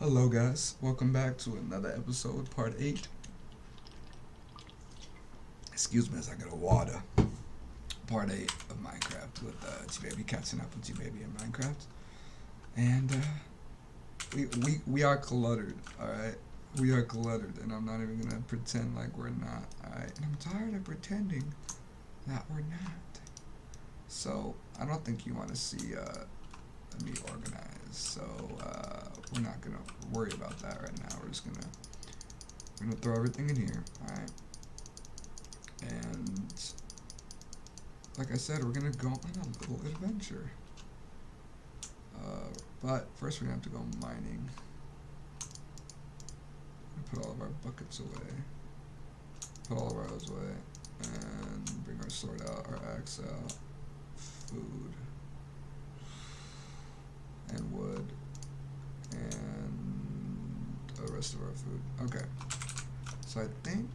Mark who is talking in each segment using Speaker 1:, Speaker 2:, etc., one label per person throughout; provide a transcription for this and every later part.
Speaker 1: Hello, guys. Welcome back to another episode, part 8. Excuse me as I get a water. Part 8 of Minecraft with Gbaby, catching up with Gbaby in Minecraft. And we are cluttered, alright? We are cluttered, and I'm not even going to pretend like we're not, alright? And I'm tired of pretending that we're not. So, I don't think you want to see me organized. So, we're not going to worry about that right now. We're gonna throw everything in here, alright? And like I said, we're gonna go on a little adventure. But first we're gonna have to go mining. Put all of our buckets away. Put all of ours away. And bring our sword out, our axe out. Food. And wood. And the rest of our food. Okay. So I think,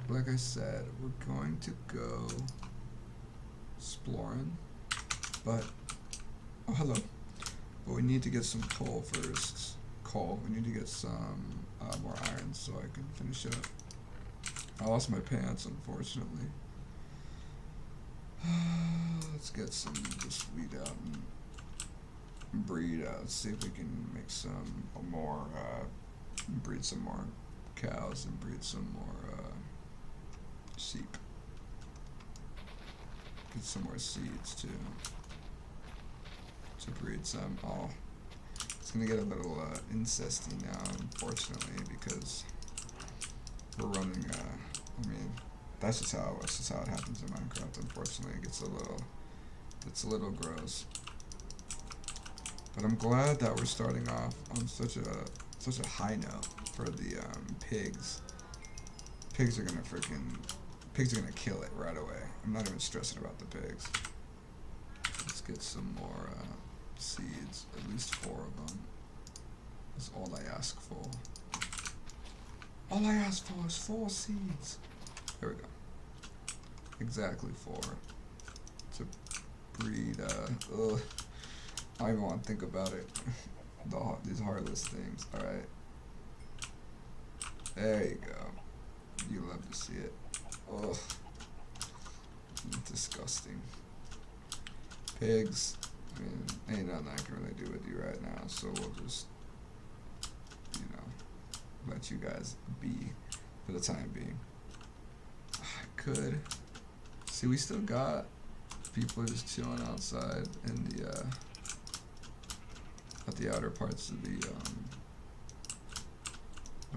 Speaker 1: like I said, we're going to go exploring, but, oh hello, but we need to get some coal first. We need to get some more iron so I can finish it up. I lost my pants, unfortunately. Let's get some just weed out and breed out, see if we can make some more, breed some more cows and breed some more sheep. Get some more seeds too to breed some. Oh, it's gonna get a little incesty now, unfortunately, because we're running. I mean, that's just how it happens in Minecraft. Unfortunately, it gets a little gross. But I'm glad that we're starting off on such a high note for the pigs. Pigs are gonna kill it right away. I'm not even stressing about the pigs. Let's get some more seeds, at least 4 of them. That's all I ask for. All I ask for is 4 seeds. There we go. Exactly 4. To breed, ugh. I don't even want to think about it. These heartless things, alright. There you go. You love to see it. Ugh. Disgusting. Pigs. I mean, ain't nothing I can really do with you right now, so we'll just, let you guys be for the time being. I could. See, we still got people just chilling outside in the, at the outer parts of the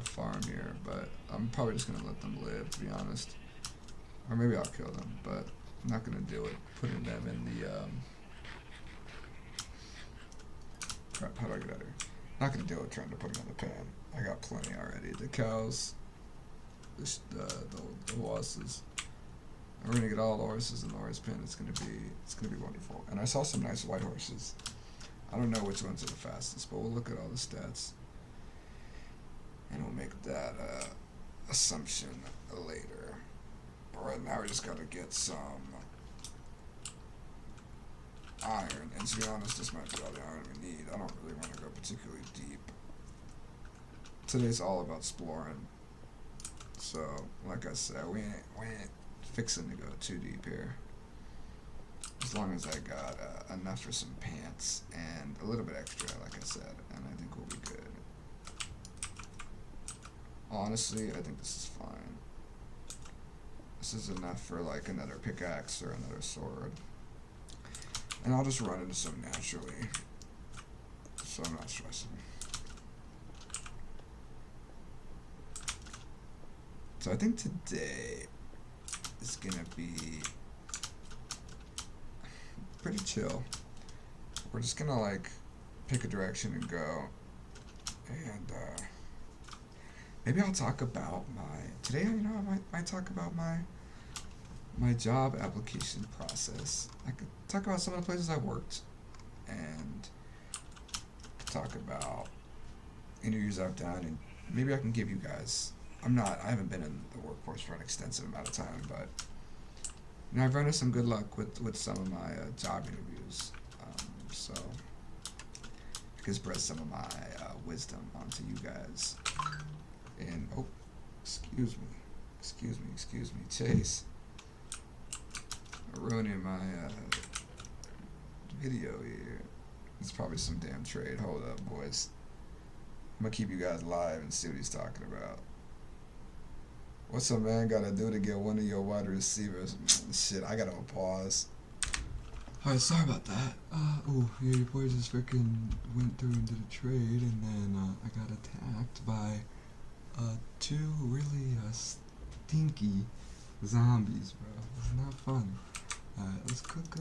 Speaker 1: farm here, but I'm probably just gonna let them live, to be honest. Or maybe I'll kill them, but I'm not gonna do it. Putting them in the crap. How do I get out of here? Not gonna do it. Trying to put them in the pan. I got plenty already. The cows, the horses. We're gonna get all the horses in the horse pen. It's gonna be wonderful. And I saw some nice white horses. I don't know which ones are the fastest, but we'll look at all the stats. And we'll make that assumption later. But right now we just gotta get some iron. And to be honest, this might be all the iron we need. I don't really want to go particularly deep. Today's all about exploring. So, like I said, we ain't fixing to go too deep here. As long as I got enough for some pants and a little bit extra, like I said, and I think we'll be good. Honestly, I think this is fine. This is enough for like another pickaxe or another sword. And I'll just run into some naturally, so I'm not stressing. So I think today is gonna be pretty chill. We're just gonna like pick a direction and go, and maybe I'll talk about today. I might talk about my job application process. I could talk about some of the places I worked, and talk about interviews I've done, and maybe I can give you guys. I haven't been in the workforce for an extensive amount of time, but I've run into some good luck with some of my job interviews. So I can spread some of my wisdom onto you guys. And oh, excuse me, Chase, ruining my video here. It's probably some damn trade. Hold up, boys. I'm gonna keep you guys live and see what he's talking about. What's a man gotta do to get one of your wide receivers? Shit, I gotta pause. Alright, sorry about that. Yeah, your boy just freaking went through and did a trade, and then I got attacked by two really stinky zombies, bro. It's not fun. Alright, let's cook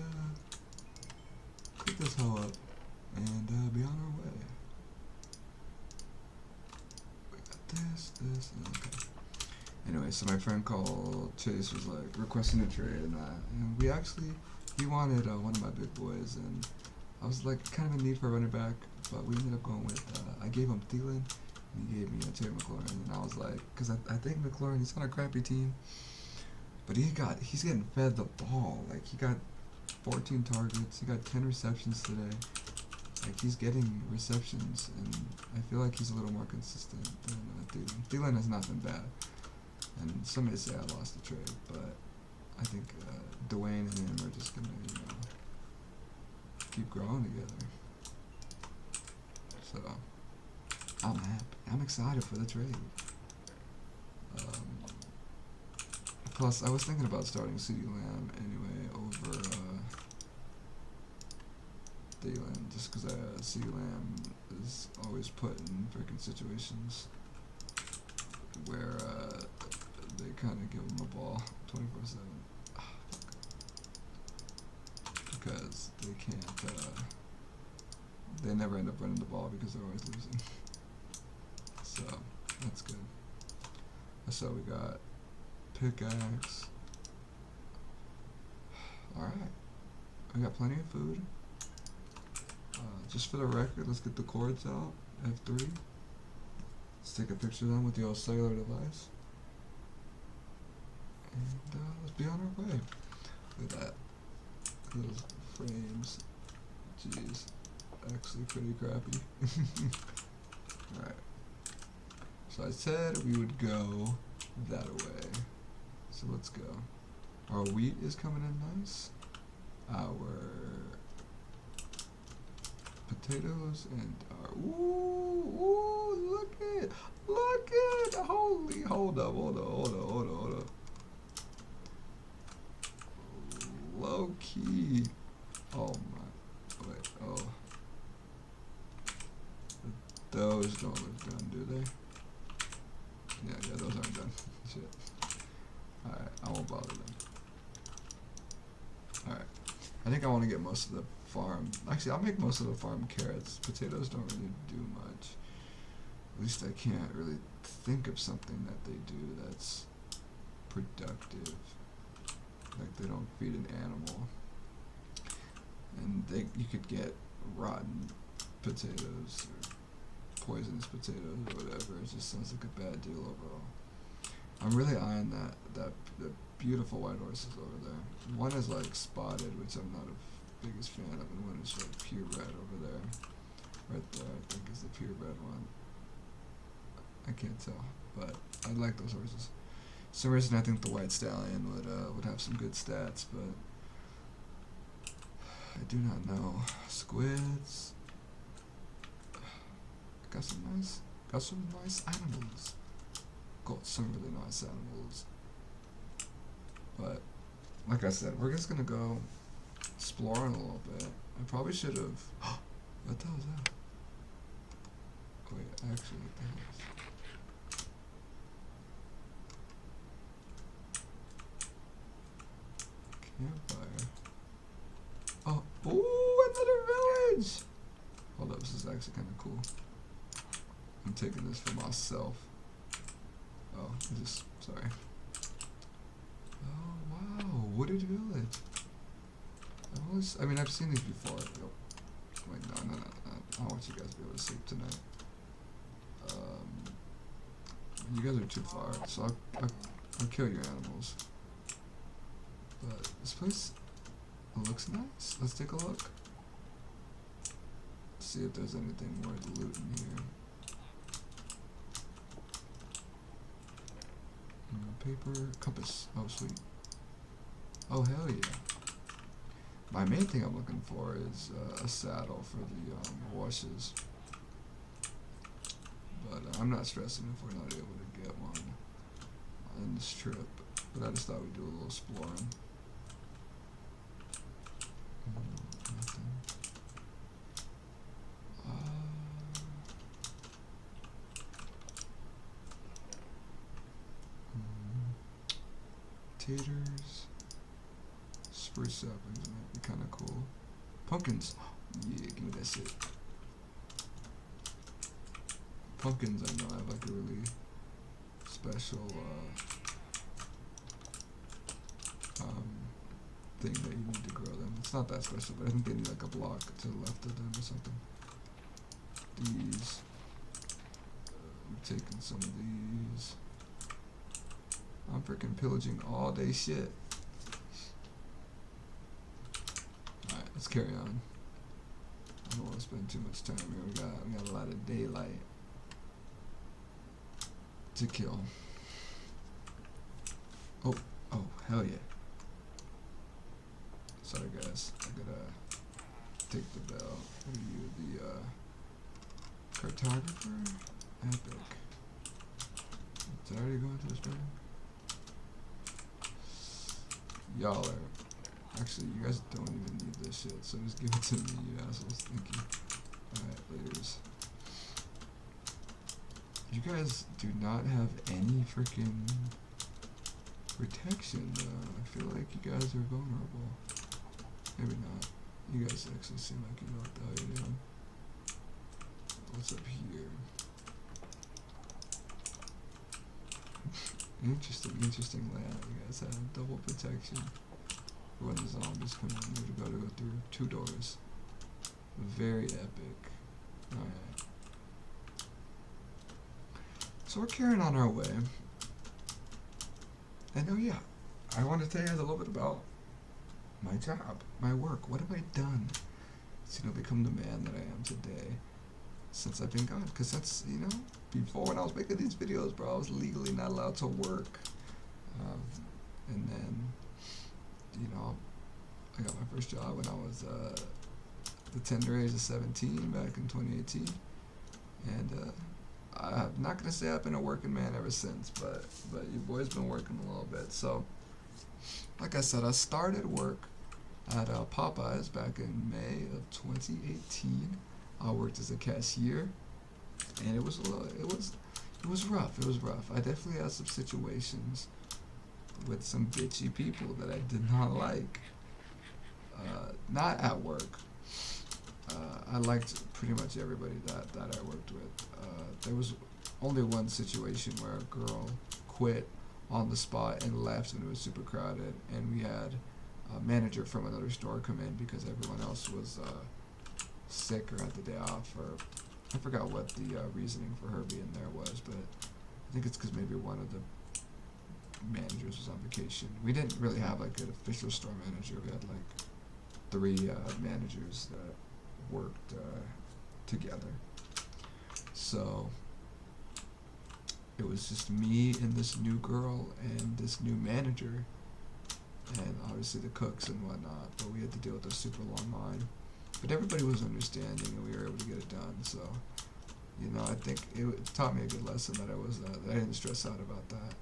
Speaker 1: this hoe up and be on our way. We got this, and okay. Anyway, so my friend called Chase, was like requesting a trade, and he wanted one of my big boys, and I was like kind of in need for a running back, but we ended up going with I gave him Thielen, and he gave me Terry McLaurin, and I was like, because I think McLaurin, he's on a crappy team, but he's getting fed the ball. Like, he got 14 targets, he got 10 receptions today. Like, he's getting receptions, and I feel like he's a little more consistent than Thielen. Thielen has not been bad, and some may say I lost the trade, but I think Dwayne and him are just gonna, keep growing together. So I'm happy. I'm excited for the trade. Plus, I was thinking about starting CeeDee Lamb anyway over Thielen, just because CeeDee Lamb is always put in freaking situations where they kind of give him the ball 24/7. Because they can't, they never end up running the ball because they're always losing. So, that's good. So we got pickaxe. Alright. We got plenty of food. Just for the record, let's get the cords out. F3. Let's take a picture of them with the old cellular device. And let's be on our way. Look at that. Those frames. Jeez. Actually pretty crappy. Alright. So I said we would go that way. So let's go. Our wheat is coming in nice. Our potatoes and our look at holy hold up. Low key. Oh my wait, oh. Those don't look done, do they? Yeah, those aren't done. Shit. Alright, I won't bother them. Alright. I think I want to get most of the farm. Actually, I'll make most of the farm carrots. Potatoes don't really do much. At least I can't really think of something that they do that's productive. Like, they don't feed an animal. And you could get rotten potatoes or poisonous potatoes or whatever. It just sounds like a bad deal overall. I'm really eyeing the beautiful white horses over there. One is like spotted, which I'm not a biggest fan of, and one is like purebred over there. Right there, I think, is the purebred one. I can't tell, but I like those horses. For some reason, I think the white stallion would have some good stats, but I do not know. Squids. Got some nice animals. Got some really nice animals. But like I said, we're just gonna go exploring a little bit. I probably should have. What the hell is that? Wait, actually, what the hell is that? Campfire. Oh, ooh, another village! Hold up, this is actually kind of cool. I'm taking this for myself. Oh, sorry. Oh, wow, wooded village. I've seen these before. Wait, no. I don't want you guys to be able to sleep tonight. You guys are too far, so I'll kill your animals. But this place looks nice. Let's take a look. see if there's anything worth looting here. Paper, compass. Oh, sweet. Oh, hell yeah. My main thing I'm looking for is a saddle for the horses. But I'm not stressing if we're not able to get one on this trip. But I just thought we'd do a little exploring. Nothing. Taters. Spruce saplings might be kind of cool. Pumpkins. Yeah, give me that shit. Pumpkins, I know, have like a really special thing that you need to grow them. It's not that special, but I think they need like a block to the left of them or something. These. I'm taking some of these. I'm freaking pillaging all day shit. Alright, let's carry on. I don't want to spend too much time here. We got a lot of daylight to kill. Oh, hell yeah. Sorry guys, I gotta take the bell. What are you, the cartographer? Epic. Did I already go into this building? Y'all are, actually you guys don't even need this shit, so just give it to me, you assholes. Thank you. Alright, laters. You guys do not have any freaking protection though. I feel like you guys are vulnerable. Maybe not. You guys actually seem like you know what the hell you're doing. What's up here? Interesting layout. You guys have double protection for when the zombies come in. You gotta go through 2 doors. Very epic. Alright. So we're carrying on our way. And oh yeah, I want to tell you guys a little bit about my job, my work. What have I done to, become the man that I am today since I've been gone? Because that's, before when I was making these videos, bro, I was legally not allowed to work. And then, I got my first job when I was the tender age of 17 back in 2018. And I'm not going to say I've been a working man ever since, but your boy's been working a little bit. So, like I said, I started work at Popeyes back in May of 2018. I worked as a cashier, and it was rough. It was rough. I definitely had some situations with some bitchy people that I did not like. Not at work. I liked pretty much everybody that I worked with. There was only one situation where a girl quit on the spot and left when it was super crowded, and we had a manager from another store come in because everyone else was sick or had the day off, or I forgot what the reasoning for her being there was, but I think it's because maybe one of the managers was on vacation. We didn't really have like an official store manager. We had like 3 managers that worked together. So it was just me and this new girl and this new manager, and obviously the cooks and whatnot, but we had to deal with a super long line. But everybody was understanding and we were able to get it done. So, I think it taught me a good lesson that I didn't stress out about that.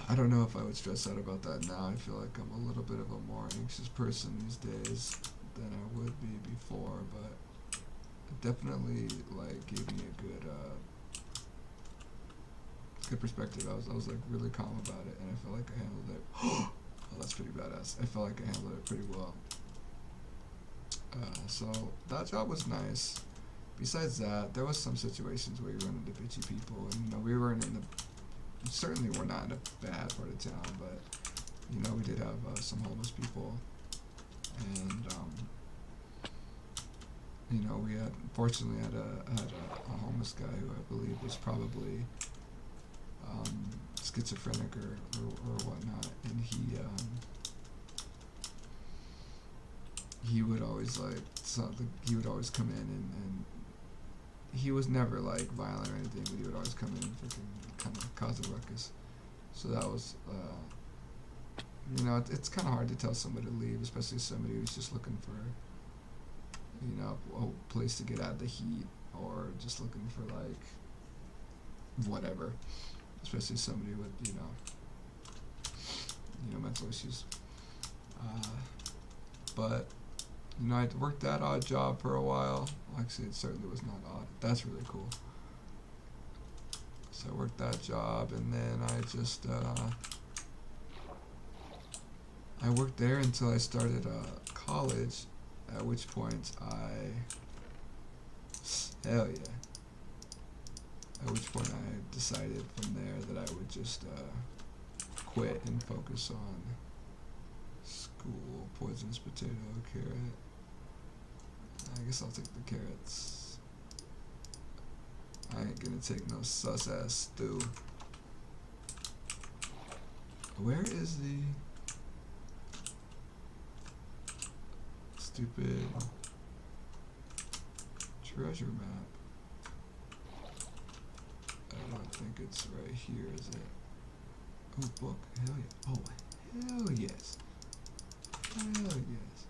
Speaker 1: I don't know if I would stress out about that now. I feel like I'm a little bit of a more anxious person these days than I would be before, but it definitely gave me a good perspective. I was like really calm about it, and I felt like I handled it. Oh, that's pretty badass. I felt like I handled it pretty well. So that job was nice. Besides that, there was some situations where you run into bitchy people, and we weren't certainly we're not in a bad part of town, but we did have some homeless people, and we had fortunately had a homeless guy who I believe was probably schizophrenic or whatnot, and he would always like he would always come in and he was never like violent or anything, but he would always come in and freaking kind of cause a ruckus. So that was, you know, it's kind of hard to tell somebody to leave, especially somebody who's just looking for, you know, a place to get out of the heat, or just looking for like whatever, especially somebody with, you know, mental issues. But you know, I worked that odd job for a while. Actually, it certainly was not odd. That's really cool. So I worked that job, and then I just I worked there until I started college, at which point hell yeah. At which point I decided from there that I would just quit and focus on school. Poisonous potato, carrot. I guess I'll take the carrots. I ain't gonna take no sus ass stew. Where is the stupid treasure map? I don't think it's right here, is it? Oh, book. Hell yeah. Oh, hell yes. Hell yes.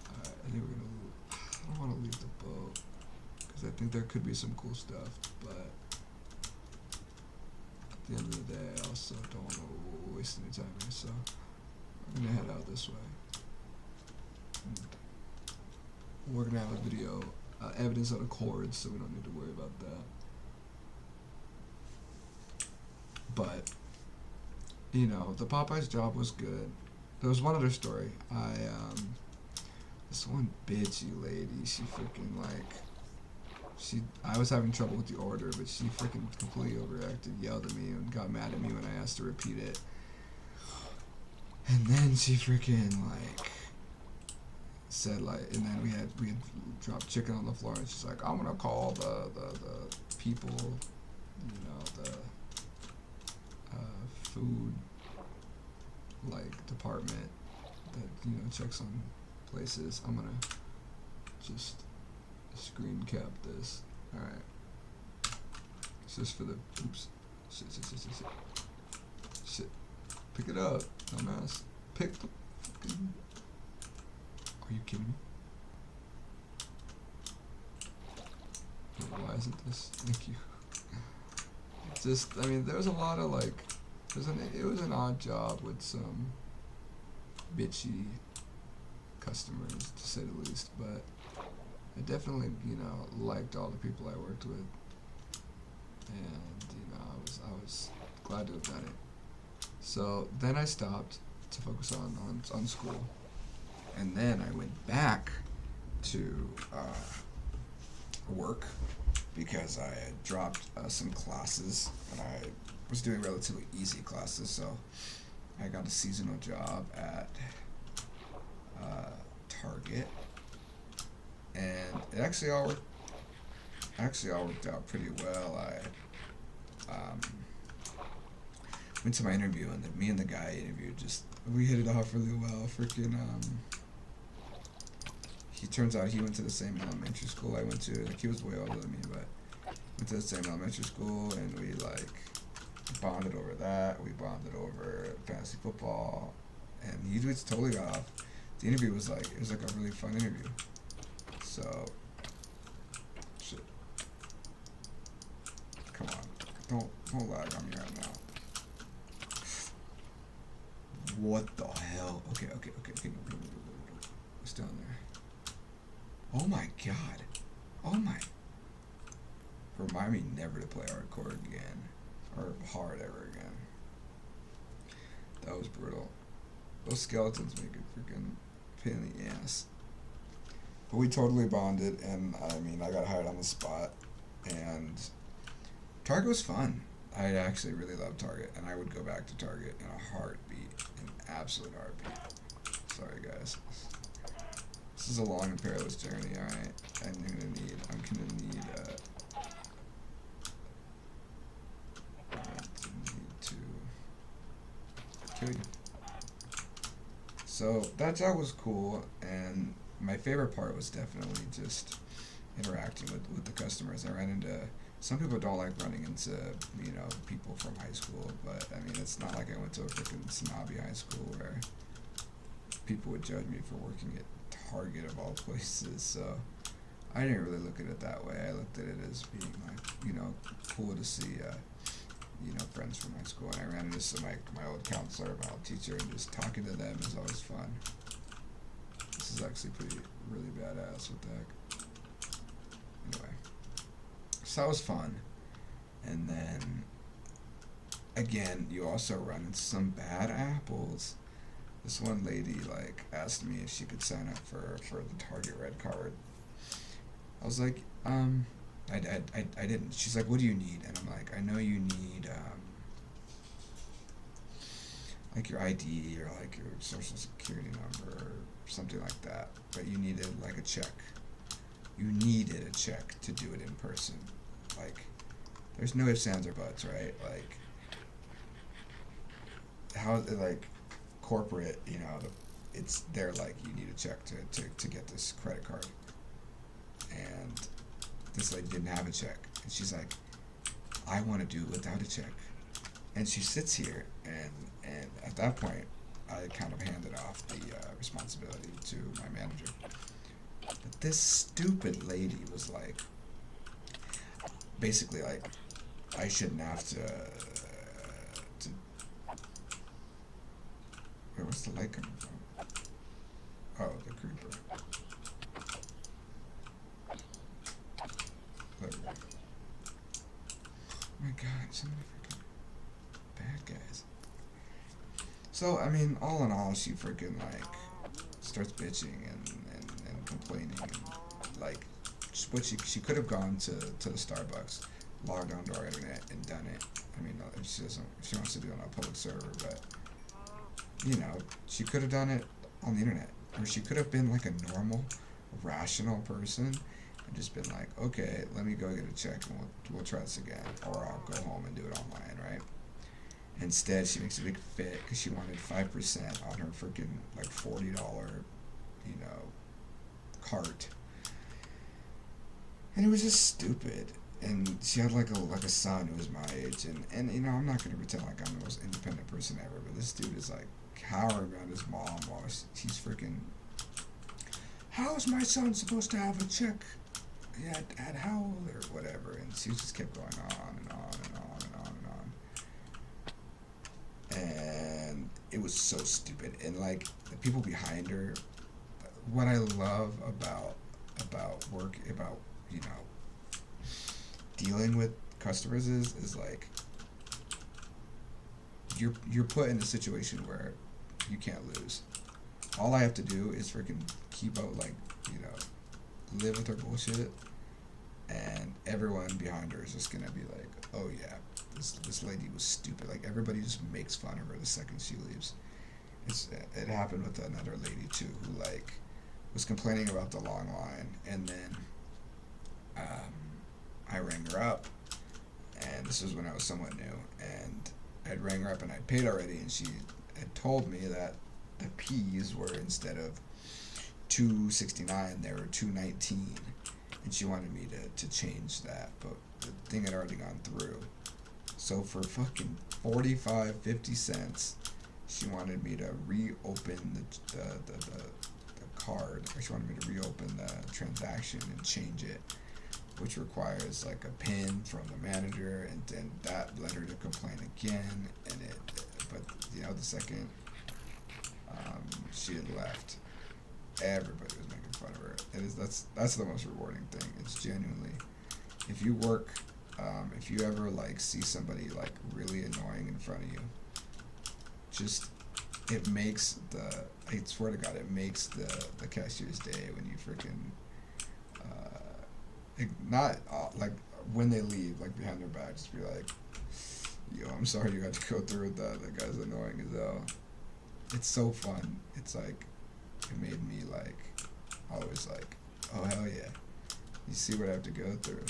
Speaker 1: Alright, I think we're gonna. I don't want to leave the boat, because I think there could be some cool stuff, but at the end of the day, I also don't want to waste any time here, so I'm gonna head out this way. And we're gonna have a video, evidence of the chords, so we don't need to worry about that. But, you know, the Popeyes job was good. There was one other story. This one bitchy lady, she freaking I was having trouble with the order, but she freaking completely overreacted, yelled at me, and got mad at me when I asked to repeat it. And then she freaking said and then we had dropped chicken on the floor, and she's like, I'm gonna call the people, you know, the food department that, you know, checks on places. I'm gonna just screen cap this. Alright. It's just for the oops. Shit. Pick it up, dumbass. Pick the fucking. Are you kidding me? Why isn't this? Thank you. It's just, I mean, there was a lot of it was an odd job with some bitchy customers, to say the least, but I definitely, you know, liked all the people I worked with, and, you know, I was glad to have done it. So then I stopped to focus on school, and then I went back to work, because I had dropped some classes, and I was doing relatively easy classes, so I got a seasonal job at Target, and it actually all worked out pretty well. I went to my interview, and me and the guy I interviewed, we hit it off really well. Freaking he turns out he went to the same elementary school I went to. He was way older than me, but went to the same elementary school, and we bonded over that. We bonded over fantasy football, and he just totally got off. The interview was it was a really fun interview. So, shit. Come on, don't lag on me right now. What the hell? Okay. No. What's down there? Oh my god. Oh my. Remind me never to play hardcore again. Or hard ever again. That was brutal. Those skeletons make it freaking pain in the ass. But we totally bonded, and I mean, I got hired on the spot, and Target was fun. I actually really loved Target, and I would go back to Target in a heartbeat, an absolute heartbeat. Sorry, guys. This is a long and perilous journey, alright? I'm gonna need, to kill you. So that job was cool, and my favorite part was definitely just interacting with the customers. I ran into some people don't like running into people from high school, but I mean it's not like I went to a freaking snobby high school where people would judge me for working at Target of all places. So I didn't really look at it that way. I looked at it as being like cool to see friends from high school, and I ran into some my old counselor, my old teacher, and just talking to them is always fun. This is actually really badass with that. Anyway, so that was fun, and then again, you also run into some bad apples. This one lady asked me if she could sign up for the Target Red Card. I was like, I didn't. She's like, what do you need? And I'm like, I know you need like your ID or like your social security number or something like that, but you needed like a check. You needed a check to do it in person. Like, there's no ifs, ands, or buts, right? Like, how like corporate, it's they're like, you need a check to get this credit card, and this lady didn't have a check, and she's like, I want to do it without a check, and she sits here, and at that point, I kind of handed off the responsibility to my manager. But this stupid lady was like, basically like, I shouldn't have to. Wait, what's the light coming from? Oh, the creeper. There we go. Oh my god, so many freaking bad guys. So, I mean, all in all, she freaking, starts bitching and complaining. And, what she could have gone to the Starbucks, logged onto our internet, and done it. I mean, if she wants to do it on a public server, but, she could have done it on the internet. Or she could have been, like, a normal, rational person and just been like, okay, let me go get a check and we'll try this again. Or I'll go home and do it online, right? Instead, she makes a big fit because she wanted 5% on her freaking $40, cart, and it was just stupid. And she had like a son who was my age, and I'm not gonna pretend like I'm the most independent person ever, but this dude is like cowering around his mom while he's freaking. How is my son supposed to have a check at how old or whatever? And she just kept going on and on and on and on and on. And it was so stupid. And like the people behind her, what I love about work, about dealing with customers is like you're put in a situation where you can't lose. All I have to do is freaking keep out live with her bullshit, and everyone behind her is just gonna be like, oh yeah, this lady was stupid. Like, everybody just makes fun of her the second she leaves. It happened with another lady too, who was complaining about the long line, and then I rang her up, and this was when I was somewhat new, and I'd rang her up and I'd paid already, and she had told me that the P's were, instead of $269, they were $219, and she wanted me to change that, but the thing had already gone through. So for fucking 50 cents, she wanted me to reopen the card, or she wanted me to reopen the transaction and change it, which requires like a PIN from the manager, and then that led her to complain again. And but the second she had left, everybody was making fun of her. That's the most rewarding thing. It's genuinely, if you work, if you ever see somebody really annoying in front of you, just it makes I swear to God, it makes the cashier's day when you freaking not when they leave, behind their back, just be like, yo, I'm sorry you had to go through with that. That guy's annoying as hell. It's so fun. It's it made me always oh hell yeah, you see what I have to go through.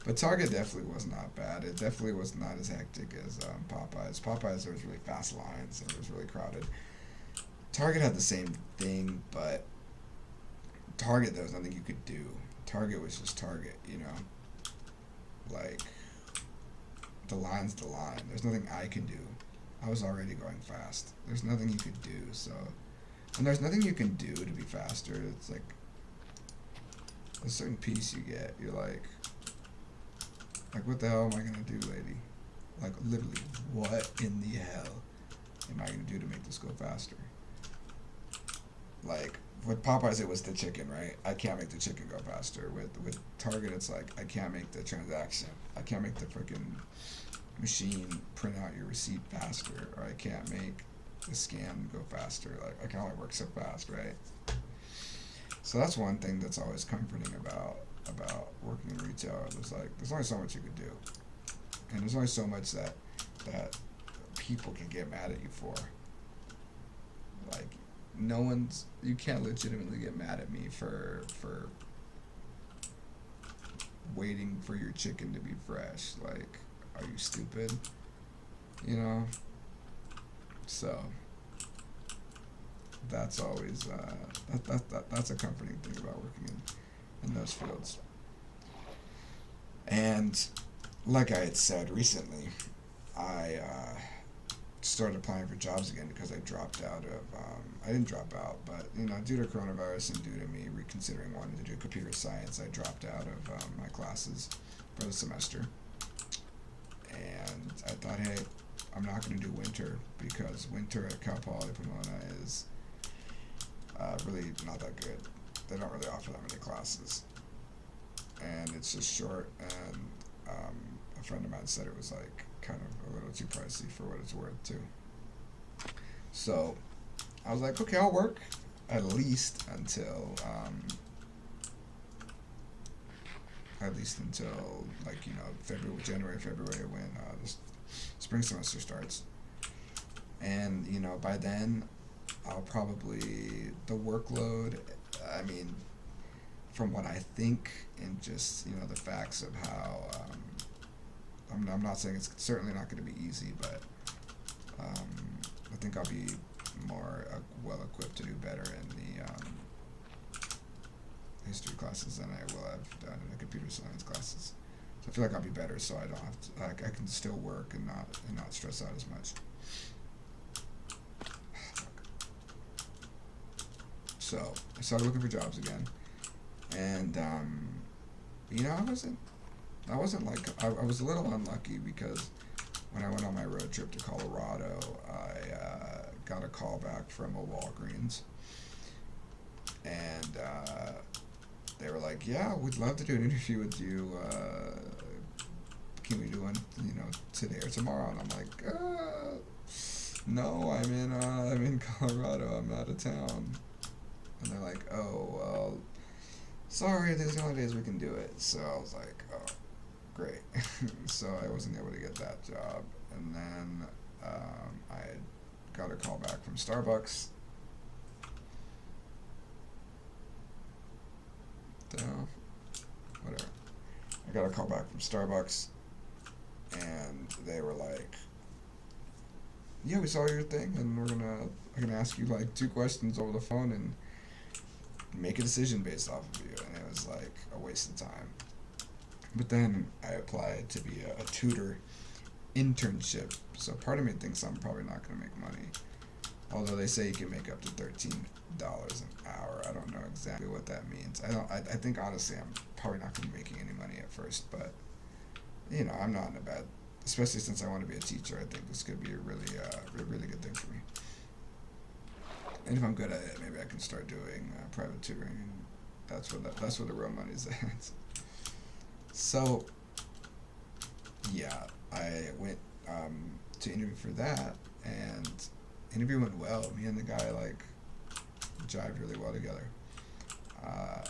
Speaker 1: But Target definitely was not bad. It definitely was not as hectic as Popeyes. There was really fast lines, and it was really crowded. Target had the same thing, but Target there was nothing you could do. Target was just Target, you know. Like the line's the line. There's nothing I can do. I was already going fast. There's nothing you could do. So, and there's nothing you can do to be faster. It's like a certain piece you get. You're like what the hell am I gonna do, lady? Like literally, what in the hell am I gonna do to make this go faster? Like with Popeyes, it was the chicken, right? I can't make the chicken go faster. With Target, it's like I can't make the transaction. I can't make the freaking machine print out your receipt faster, or I can't make the scan go faster. Like I can only work so fast, right? So that's one thing that's always comforting about working in retail. There's like there's only so much you could do, and there's only so much that people can get mad at you for. Like no one's you can't legitimately get mad at me for waiting for your chicken to be fresh. Like, are you stupid? You know? So that's always that's a comforting thing about working in those fields. And like I had said recently, I started applying for jobs again because I dropped out of. I didn't drop out, but you know, due to coronavirus and due to me reconsidering wanting to do computer science, I dropped out of my classes for the semester. And I thought, hey, I'm not going to do winter because winter at Cal Poly Pomona is really not that good. They don't really offer that many classes, and it's just short. And a friend of mine said it was like kind of a little too pricey for what it's worth too. So I was like, okay, I'll work at least until like February, January, February when the spring semester starts, and by then I'll probably the workload. I mean, from what I think and just the facts of how I'm not saying it's certainly not going to be easy, but I think I'll be more well equipped to do better in the history classes than I will have done in the computer science classes. So I feel like I'll be better, so I don't have to. Like, I can still work and not stress out as much. So I started looking for jobs again, and I wasn't like I was a little unlucky because when I went on my road trip to Colorado, I got a call back from a Walgreens, and they were like, "Yeah, we'd love to do an interview with you. Can we do one, today or tomorrow?" And I'm like, "No, I'm in Colorado. I'm out of town." And they're like, "Oh, well, sorry, these are the only days we can do it." So I was like, "Oh, great." So I wasn't able to get that job. And then I got a call back from Starbucks. Whatever. I got a call back from Starbucks, and they were like, "Yeah, we saw your thing, and I'm gonna ask you like 2 questions over the phone and make a decision based off of you." And it was like a waste of time. But then I applied to be a tutor internship. So part of me thinks I'm probably not going to make money. Although they say you can make up to $13 an hour. I don't know exactly what that means. I think honestly I'm probably not going to be making any money at first. But, I'm not in a bad, especially since I want to be a teacher. I think this could be a really good thing for me. And if I'm good at it, maybe I can start doing private tutoring. And that's where the real money's at. So, yeah, I went to interview for that, and interview went well. Me and the guy jived really well together,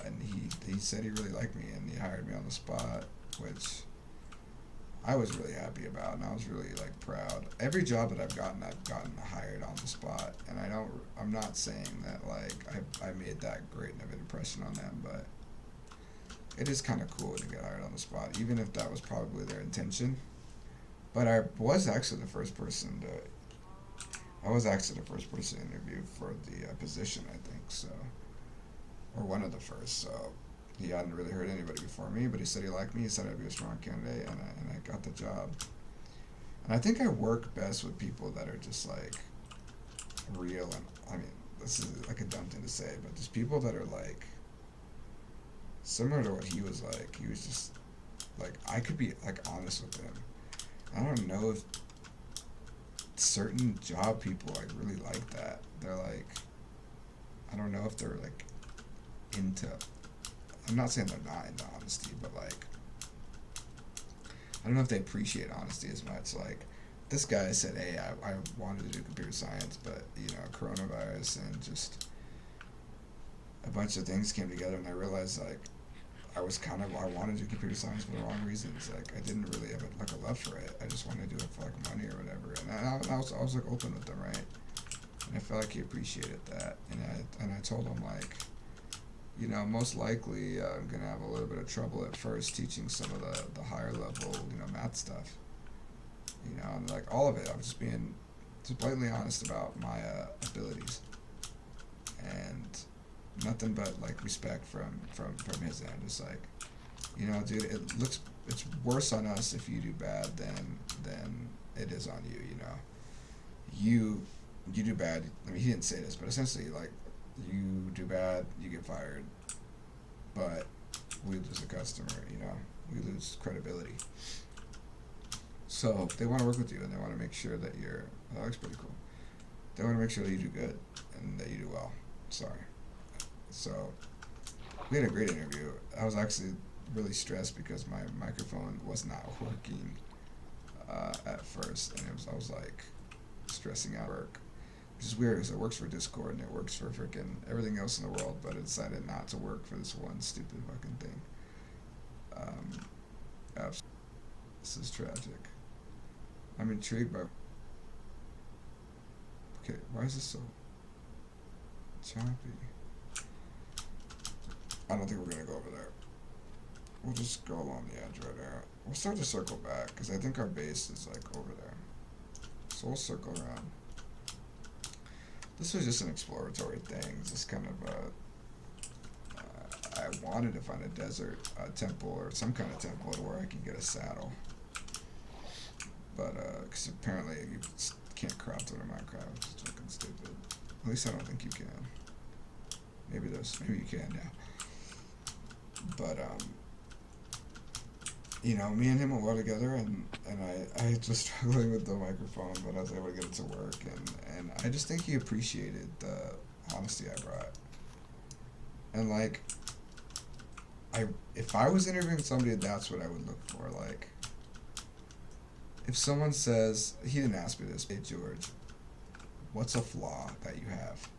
Speaker 1: and he said he really liked me, and he hired me on the spot, which I was really happy about, and I was really proud. Every job that I've gotten hired on the spot, and I'm not saying that I made that great of an impression on them, but it is kind of cool to get hired on the spot, even if that was probably their intention. But I was actually the first person I was actually the first person interviewed for the position, I think, so, or one of the first. So he hadn't really heard anybody before me, but he said he liked me. He said I'd be a strong candidate, and I got the job. And I think I work best with people that are just like real, and I mean, this is like a dumb thing to say, but just people that are like similar to what he was like. He was just like, I could be like honest with him. I don't know if certain job people like really like that. They're like, I don't know if they're like into. I'm not saying they're not into honesty, but like, I don't know if they appreciate honesty as much. Like, this guy said, "Hey, I wanted to do computer science, but coronavirus and just a bunch of things came together, and I realized like I wanted to do computer science for the wrong reasons. Like, I didn't really have like a love for it. I just wanted to do it for like money or whatever." And I was like open with them, right? And I felt like he appreciated that. And I told him like, most likely I'm gonna have a little bit of trouble at first teaching some of the higher level math stuff. And like all of it, I was just blatantly honest about my abilities, and nothing but like respect from his end. It's like, dude, it's worse on us if you do bad than it is on you. You do bad. I mean, he didn't say this, but essentially, like, you do bad, you get fired, but we lose a customer. We lose credibility. So if they want to work with you and they want to make sure that that looks pretty cool. They want to make sure that you do good and that you do well. Sorry. So we had a great interview. I was actually really stressed because my microphone was not working at first, and I was like stressing out work, which is weird because it works for Discord and it works for freaking everything else in the world, but it decided not to work for this one stupid fucking thing. Absolutely. This is tragic. I'm intrigued by. Okay, why is this so choppy? I don't think we're gonna go over there. We'll just go along the edge right there. We'll start to circle back because I think our base is like over there. So we'll circle around. This was just an exploratory thing. Just kind of I wanted to find a desert temple or some kind of temple where I can get a saddle. But because apparently you can't craft it in Minecraft, which is fucking stupid. At least I don't think you can. Maybe you can now. But me and him will go together, and I was struggling with the microphone, but I was able to get it to work, and I just think he appreciated the honesty I brought. And like, if I was interviewing somebody, that's what I would look for. Like, if someone says, he didn't ask me this, "Hey George, what's a flaw that you have?"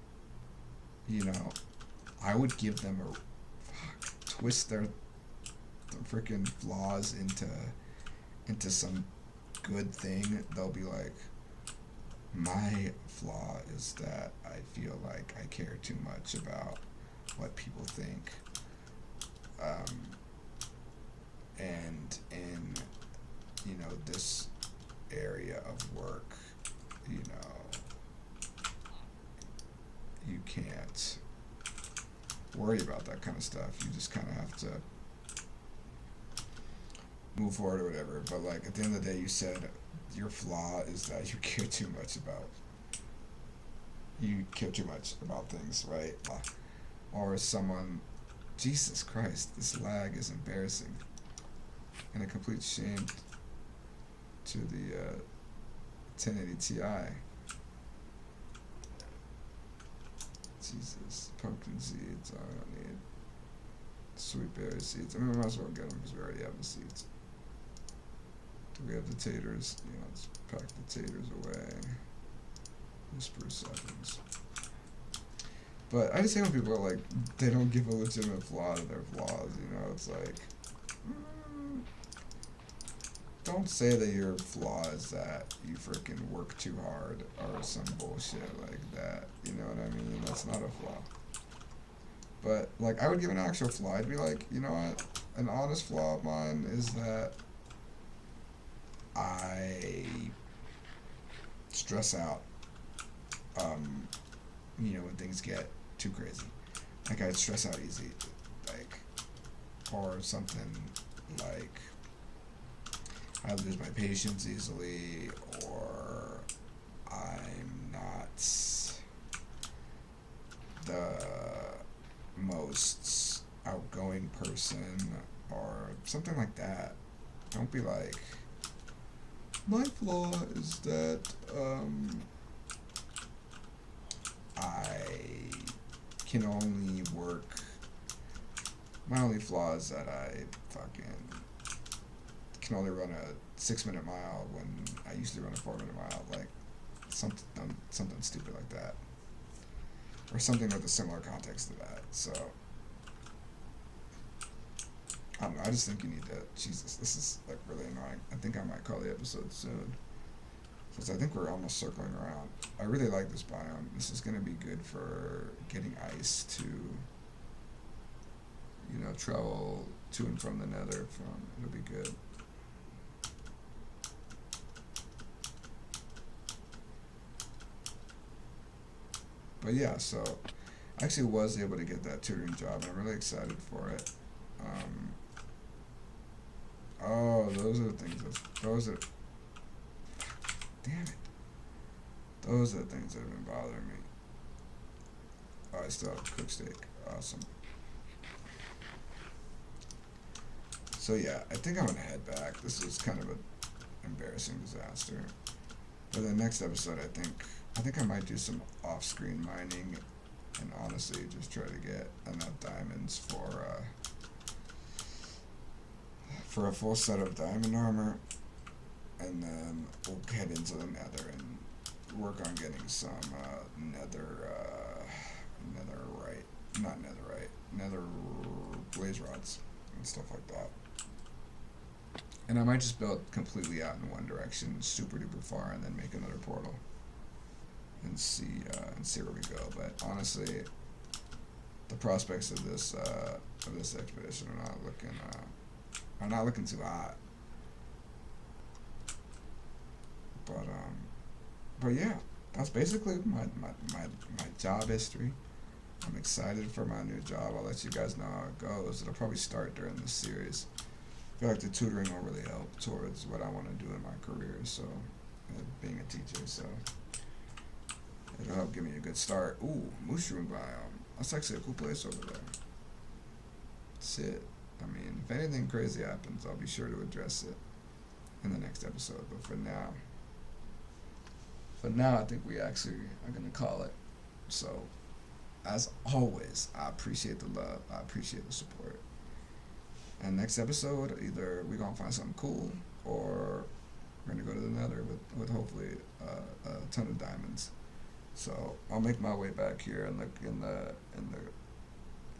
Speaker 1: I would give them twist their freaking flaws into some good thing. They'll be like, "My flaw is that I feel like I care too much about what people think, and in this area of work, you can't worry about that kind of stuff. You just kind of have to move forward or whatever. But like at the end of the day, you said your flaw is that you care too much about things, right? Or someone, Jesus Christ, this lag is embarrassing and a complete shame to the 1080 Ti. Jesus, pumpkin seeds, I don't need. Sweet berry seeds. I mean, we might as well get them because we already have the seeds. Do we have the taters? Let's pack the taters away. Whisper seconds. But I just hate when people are like, they don't give a legitimate flaw to their flaws. It's like, don't say that your flaw is that you freaking work too hard or some bullshit like that. You know what I mean? That's not a flaw. But like, I would give an actual flaw. I'd be like, you know what? An honest flaw of mine is that I stress out um, when things get too crazy. Like I stress out easy, like, or something like I lose my patience easily, or I'm not the most outgoing person, or something like that. Don't be like, my flaw is that I can only work. My only flaw is that I fucking can only run a 6 minute mile when I usually run a 4 minute mile. Like something stupid like that, or something with a similar context to that. So I don't know. I just think you need to. Jesus, this is like really annoying. I think I might call the episode soon, because I think we're almost circling around. I really like this biome. This is gonna be good for getting ice to, travel to and from the Nether. It'll be good. But yeah, so I actually was able to get that tutoring job, and I'm really excited for it. Um, oh, those are the things. Those are. Damn it. Those are the things that have been bothering me. Oh, I still have cooked steak. Awesome. So yeah, I think I'm gonna head back. This is kind of an embarrassing disaster. For the next episode, I think I might do some off-screen mining, and honestly, just try to get enough diamonds for a full set of diamond armor, and then we'll head into the Nether and work on getting some nether blaze rods and stuff like that. And I might just build completely out in one direction, super duper far, and then make another portal and see where we go. But honestly, the prospects of this expedition are not looking too hot. But yeah, that's basically my job history. I'm excited for my new job. I'll let you guys know how it goes. It'll probably start during this series. I feel like the tutoring will really help towards what I want to do in my career. So, being a teacher, so it'll help give me a good start. Ooh, mushroom biome. That's actually a cool place over there. That's it. I mean, if anything crazy happens, I'll be sure to address it in the next episode. But for now, I think we actually are gonna call it. So, as always, I appreciate the love. I appreciate the support. And next episode, either we're gonna find something cool, or we're gonna go to the Nether with hopefully a ton of diamonds. So I'll make my way back here in the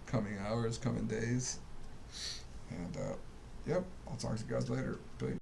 Speaker 1: coming hours, coming days, and yep, I'll talk to you guys later. Peace.